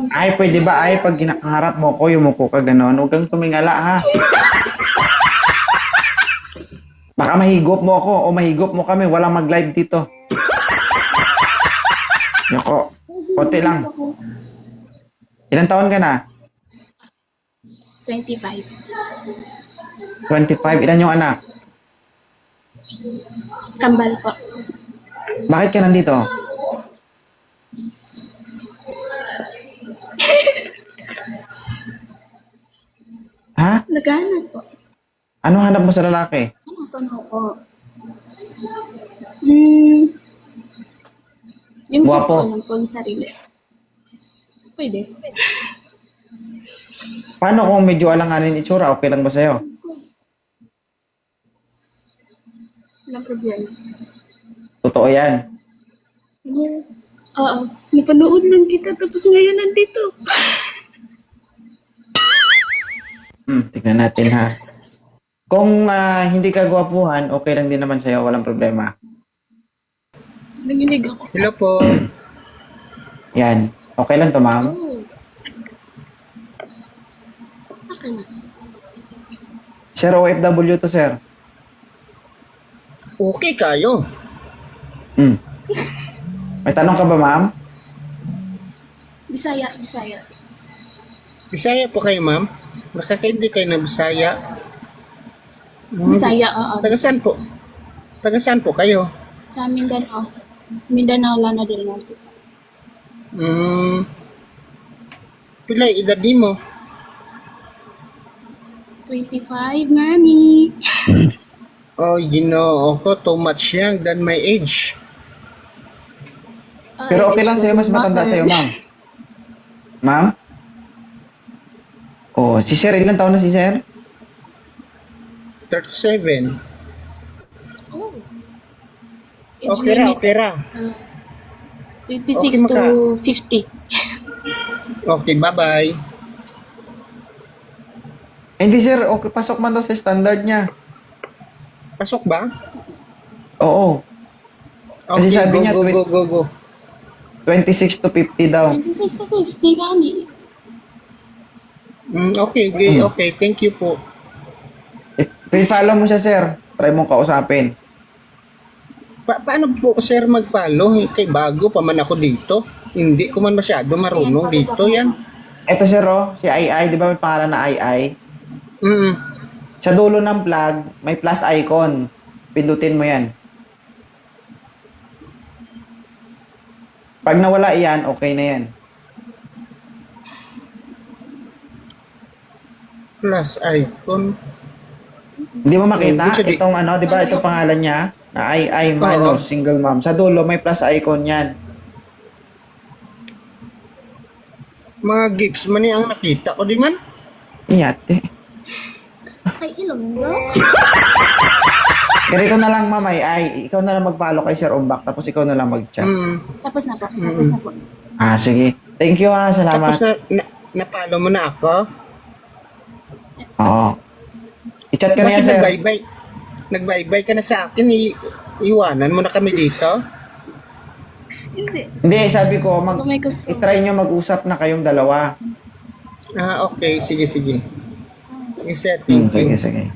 Ay, pwede ba? Ay, pag kinakaharap mo ko, yumuko ka gano'n. Huwag kang tumingala, ha? Baka mahigop mo ako o mahigop mo kami. Walang mag-live dito. Yoko, konti lang. Ilang taon ka na? 25. 25. Ilan yung anak? Kambal po. Bakit ka nandito? Ha? Naghahanap po. Ano hanap mo sa lalaki? Ano po? Yung Guwapo. totoo lang po yung sarili. Pwede. Paano kung medyo alanganin itsura? Okay lang ba sa'yo? Walang problema. Totoo yan. Oo. Napanood lang kita tapos ngayon nandito. Tignan natin ha. Kung hindi ka gwapuhan, okay lang din naman sa'yo. Walang problema. Nanginig ako. Hello po. Yan. Okay lang to, ma'am? Oh. Okay na. Sir, OFW to, sir. Okay kayo. May tanong ka ba, ma'am? Bisaya. Bisaya po kayo, ma'am? Nakakaintindi kayo ng Bisaya? Bisaya, oo. Taga-saan po? Taga-saan po kayo? Sa Mindanao. Mindanao, Lana del Norte. Pilay, edad di mo? 25, Manny. Oh, ginoo ko. Too much young than my age. Pero okay lang sa'yo, mas matanda sa'yo, ma'am. Ma'am? Oh, si sir, ilang taon na si sir? 37. Oh. Age Okay ra, limit, okay ra. 26 Okay, to 50. Okay, bye-bye. Hindi, sir. Okay, pasok man daw sa standard niya. Pasok ba? Oo. Kasi Okay, sabi niya, go. 26 to 50 daw. 26 to 50, gani. Okay. Thank you po. I-follow mo siya, sir. Try mong kausapin. Paano po, sir, mag-follow? Kay bago pa man ako dito. Hindi ko man masyado marunong dito yan. Ito, sir, oh. Si Ai. Di ba may pangalan na Ai? Sa dulo ng plug, may plus icon. Pindutin mo yan. Pag nawala yan, okay na yan. Plus icon. Hindi mo makita? Ibig sabihin- Itong ano, di ba? Itong pangalan niya? Na Ai minor, single mom. Sa dulo, may plus icon yan. Mga gifts man ang nakita ko di man. Iyate. Ay, Ilonggo. Ganito na lang, ma'am, Ai. Ikaw na lang mag-follow kay Sir Umbak, tapos ikaw na lang mag-chat. Tapos na po. Sige. Thank you, ha. Salamat. Tapos na-follow mo na ako. Oo. I-chat ka niya, Bakit sir. nag-bye-bye ka na sa akin? Iwanan mo na kami dito? Hindi. Hindi, sabi ko, Kung may gusto. i-try nyo mag-usap na kayong dalawa. Okay. Sige, sir. Thank you. Sige.